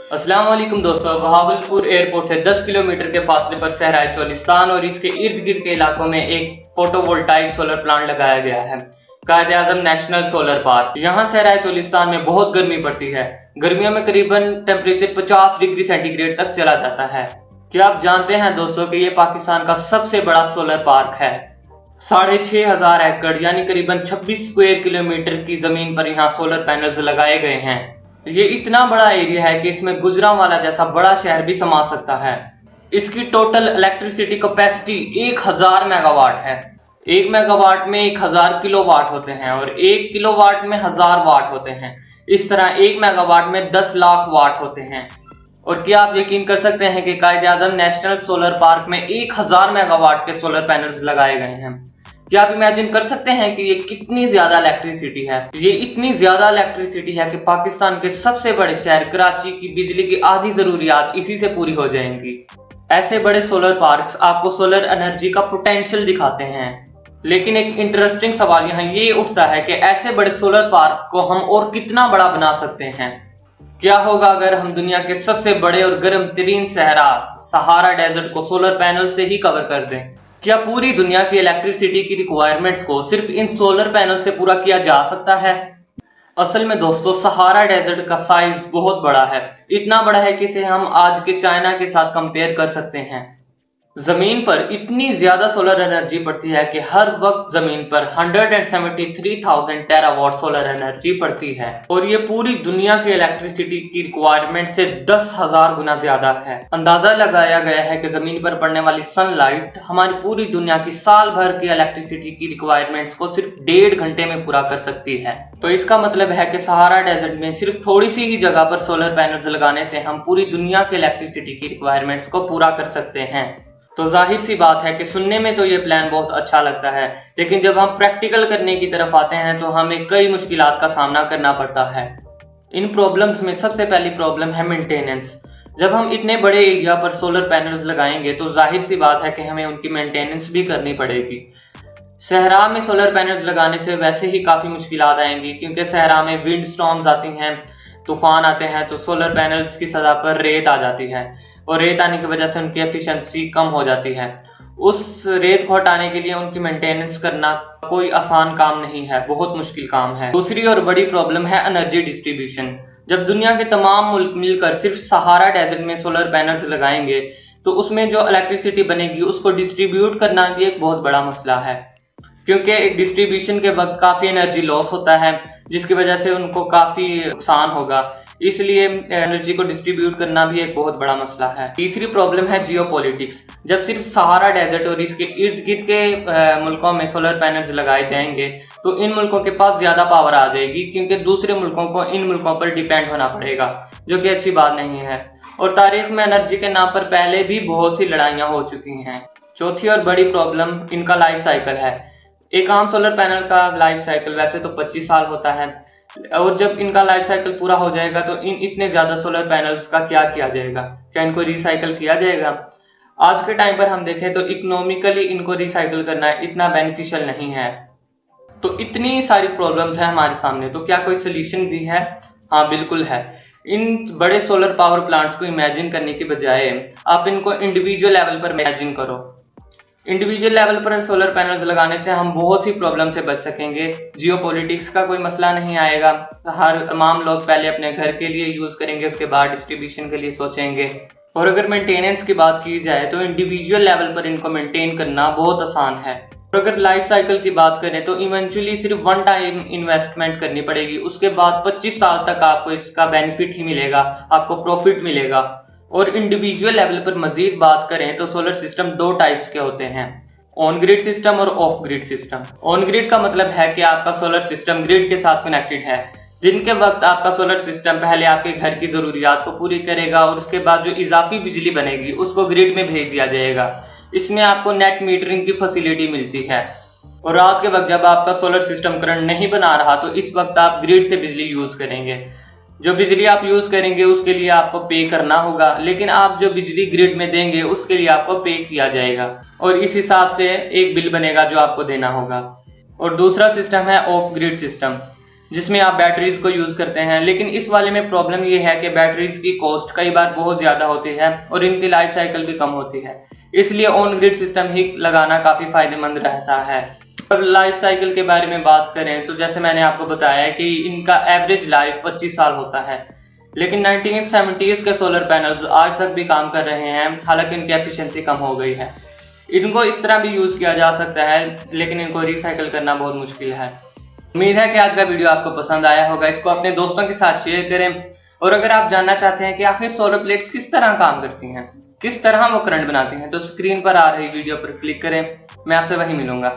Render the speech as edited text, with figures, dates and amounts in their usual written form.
अस्सलाम वालेकुम दोस्तों। बहावलपुर एयरपोर्ट से 10 किलोमीटर के फासले पर सहराए चोलिस्तान और इसके इर्द गिर्द के इलाकों में एक फोटोवोल्टाइक सोलर प्लांट लगाया गया है, कायद-ए-आज़म नेशनल सोलर पार्क। यहाँ सहराए चोलिस्तान में बहुत गर्मी पड़ती है। गर्मियों में करीबन टेम्परेचर 50 डिग्री सेंटीग्रेड तक चला जाता है। क्या आप जानते हैं दोस्तों कि ये पाकिस्तान का सबसे बड़ा सोलर पार्क है। 6,500 एकड़ यानी करीबन 26 स्क्वायर किलोमीटर की जमीन पर यहाँ सोलर पैनल्स लगाए गए हैं। ये इतना बड़ा एरिया है कि इसमें गुजरांवाला जैसा बड़ा शहर भी समा सकता है। इसकी टोटल इलेक्ट्रिसिटी कैपेसिटी 1000 मेगावाट है। 1 मेगावाट में 1000 किलोवाट होते हैं और 1 किलोवाट में 1000 वाट होते हैं। इस तरह 1 मेगावाट में 10 लाख वाट होते हैं। और क्या आप यकीन कर सकते हैं कि कायद-ए-आज़म नेशनल सोलर पार्क में 1000 मेगावाट के सोलर पैनल्स लगाए गए हैं। क्या आप इमेजिन कर सकते हैं कि ये कितनी ज्यादा इलेक्ट्रिसिटी है। ये इतनी ज्यादा इलेक्ट्रिसिटी है कि पाकिस्तान के सबसे बड़े शहर कराची की बिजली की आधी जरूरियात इसी से पूरी हो जाएंगी। ऐसे बड़े सोलर पार्क्स आपको सोलर एनर्जी का पोटेंशियल दिखाते हैं, लेकिन एक इंटरेस्टिंग सवाल यहाँ ये उठता है कि ऐसे बड़े सोलर पार्क को हम और कितना बड़ा बना सकते हैं। क्या होगा अगर हम दुनिया के सबसे बड़े और गर्म तरीन सहरा सहारा डेजर्ट को सोलर पैनल से ही कवर कर दें। क्या पूरी दुनिया की इलेक्ट्रिसिटी की रिक्वायरमेंट्स को सिर्फ इन सोलर पैनल से पूरा किया जा सकता है। असल में दोस्तों सहारा डेजर्ट का साइज बहुत बड़ा है। इतना बड़ा है कि इसे हम आज के चाइना के साथ कंपेयर कर सकते हैं। जमीन पर इतनी ज्यादा सोलर एनर्जी पड़ती है कि हर वक्त जमीन पर 173,000 टेरावाट सोलर एनर्जी पड़ती है और ये पूरी दुनिया की इलेक्ट्रिसिटी की रिक्वायरमेंट से 10,000 गुना ज्यादा है। अंदाजा लगाया गया है कि जमीन पर पड़ने वाली सनलाइट हमारी पूरी दुनिया की साल भर की इलेक्ट्रिसिटी की रिक्वायरमेंट्स को सिर्फ 1.5 घंटे में पूरा कर सकती है। तो इसका मतलब है कि सहारा डेजर्ट में सिर्फ थोड़ी सी ही जगह पर सोलर पैनल्स लगाने से हम पूरी दुनिया की इलेक्ट्रिसिटी की रिक्वायरमेंट्स को पूरा कर सकते हैं। तो जाहिर सी बात है कि सुनने में तो ये प्लान बहुत अच्छा लगता है, लेकिन जब हम प्रैक्टिकल करने की तरफ आते हैं तो हमें कई मुश्किलात का सामना करना पड़ता है। इन प्रॉब्लम्स में सबसे पहली प्रॉब्लम है मेंटेनेंस। जब हम इतने बड़े एरिया पर सोलर पैनल्स लगाएंगे तो जाहिर सी बात है कि हमें उनकी मेंटेनेंस भी करनी पड़ेगी। सहरा में सोलर पैनल्स लगाने से वैसे ही काफ़ी मुश्किलात आएंगी, क्योंकि सहरा में विंड स्टॉर्म्स आती हैं, तूफान आते हैं, तो सोलर पैनल्स की सतह पर रेत आ जाती है और रेत आने की वजह से उनकी एफिशिएंसी कम हो जाती है। उस रेत को हटाने के लिए उनकी मेंटेनेंस करना कोई आसान काम नहीं है, बहुत मुश्किल काम है। दूसरी और बड़ी प्रॉब्लम है एनर्जी डिस्ट्रीब्यूशन। जब दुनिया के तमाम मुल्क मिलकर सिर्फ सहारा डेजर्ट में सोलर पैनल्स लगाएंगे तो उसमें जो इलेक्ट्रिसिटी बनेगी उसको डिस्ट्रीब्यूट करना भी एक बहुत बड़ा मसला है, क्योंकि डिस्ट्रीब्यूशन के वक्त काफ़ी एनर्जी लॉस होता है जिसकी वजह से उनको काफ़ी नुकसान होगा। इसलिए एनर्जी को डिस्ट्रीब्यूट करना भी एक बहुत बड़ा मसला है। तीसरी प्रॉब्लम है जियोपॉलिटिक्स। जब सिर्फ सहारा डेजर्ट और इसके इर्द गिर्द के मुल्कों में सोलर पैनल्स लगाए जाएंगे तो इन मुल्कों के पास ज़्यादा पावर आ जाएगी, क्योंकि दूसरे मुल्कों को इन मुल्कों पर डिपेंड होना पड़ेगा, जो कि अच्छी बात नहीं है। और तारीख में एनर्जी के नाम पर पहले भी बहुत सी लड़ाइयाँ हो चुकी हैं। चौथी और बड़ी प्रॉब्लम इनका लाइफ साइकिल है। एक आम सोलर पैनल का लाइफ साइकिल वैसे तो 25 साल होता है, और जब इनका लाइफ साइकिल पूरा हो जाएगा तो इन इतने ज़्यादा सोलर पैनल्स का क्या किया जाएगा? क्या इनको रिसाइकल किया जाएगा? आज के टाइम पर हम देखें तो इकोनॉमिकली इनको रिसाइकल करना इतना बेनिफिशियल नहीं है। तो इतनी सारी प्रॉब्लम्स हैं हमारे सामने, तो क्या कोई सोल्यूशन भी है? हाँ बिल्कुल है। इन बड़े सोलर पावर प्लांट्स को इमेजिन करने के बजाय आप इनको इंडिविजुअल लेवल पर इमेजिन करो। इंडिविजुअल लेवल पर सोलर पैनल्स लगाने से हम बहुत सी प्रॉब्लम से बच सकेंगे। जियोपॉलिटिक्स का कोई मसला नहीं आएगा। हर तमाम लोग पहले अपने घर के लिए यूज़ करेंगे, उसके बाद डिस्ट्रीब्यूशन के लिए सोचेंगे। और अगर मेंटेनेंस की बात की जाए तो इंडिविजुअल लेवल पर इनको मेंटेन करना बहुत आसान है। और अगर लाइफ साइकिल की बात करें तो इवेंचुअली सिर्फ वन टाइम इन्वेस्टमेंट करनी पड़ेगी, उसके बाद 25 साल तक आपको इसका बेनिफिट ही मिलेगा, आपको प्रॉफिट मिलेगा। और इंडिविजुअल लेवल पर मजीद बात करें तो सोलर सिस्टम 2 टाइप्स के होते हैं, ऑन ग्रिड सिस्टम और of grid system. On grid का मतलब है कि आपका सोलर सिस्टम ग्रिड के साथ कनेक्टेड है, जिनके वक्त आपका सोलर सिस्टम पहले आपके घर की ज़रूरियात को पूरी करेगा और उसके बाद जो इजाफी बिजली बनेगी उसको ग्रिड में भेज दिया जाएगा। इसमें आपको नेट मीटरिंग की फैसिलिटी मिलती है। और रात के वक्त जब आपका सोलर सिस्टम करंट नहीं बना रहा तो इस वक्त आप ग्रिड से बिजली यूज़ करेंगे। जो बिजली आप यूज़ करेंगे उसके लिए आपको पे करना होगा, लेकिन आप जो बिजली ग्रिड में देंगे उसके लिए आपको पे किया जाएगा और इस हिसाब से एक बिल बनेगा जो आपको देना होगा। और दूसरा सिस्टम है ऑफ ग्रिड सिस्टम। जिसमें आप बैटरीज को यूज करते हैं। लेकिन इस वाले में प्रॉब्लम ये है कि बैटरीज की कॉस्ट कई बार बहुत ज्यादा होती है और इनकी लाइफ साइकिल भी कम होती है, इसलिए ऑन ग्रिड सिस्टम ही लगाना काफी फायदेमंद रहता है। अब लाइफ साइकिल के बारे में बात करें तो जैसे मैंने आपको बताया कि इनका एवरेज लाइफ 25 साल होता है, लेकिन 1970s के सोलर पैनल्स आज तक भी काम कर रहे हैं, हालांकि इनकी एफिशिएंसी कम हो गई है। इनको इस तरह भी यूज किया जा सकता है, लेकिन इनको रिसाइकिल करना बहुत मुश्किल है। उम्मीद है कि आज का वीडियो आपको पसंद आया होगा। इसको अपने दोस्तों के साथ शेयर करें, और अगर आप जानना चाहते हैं कि आखिर सोलर प्लेट्स किस तरह काम करती हैं, किस तरह वो करंट बनाती हैं, तो स्क्रीन पर आ रही वीडियो पर क्लिक करें। मैं आपसे वहीं मिलूंगा।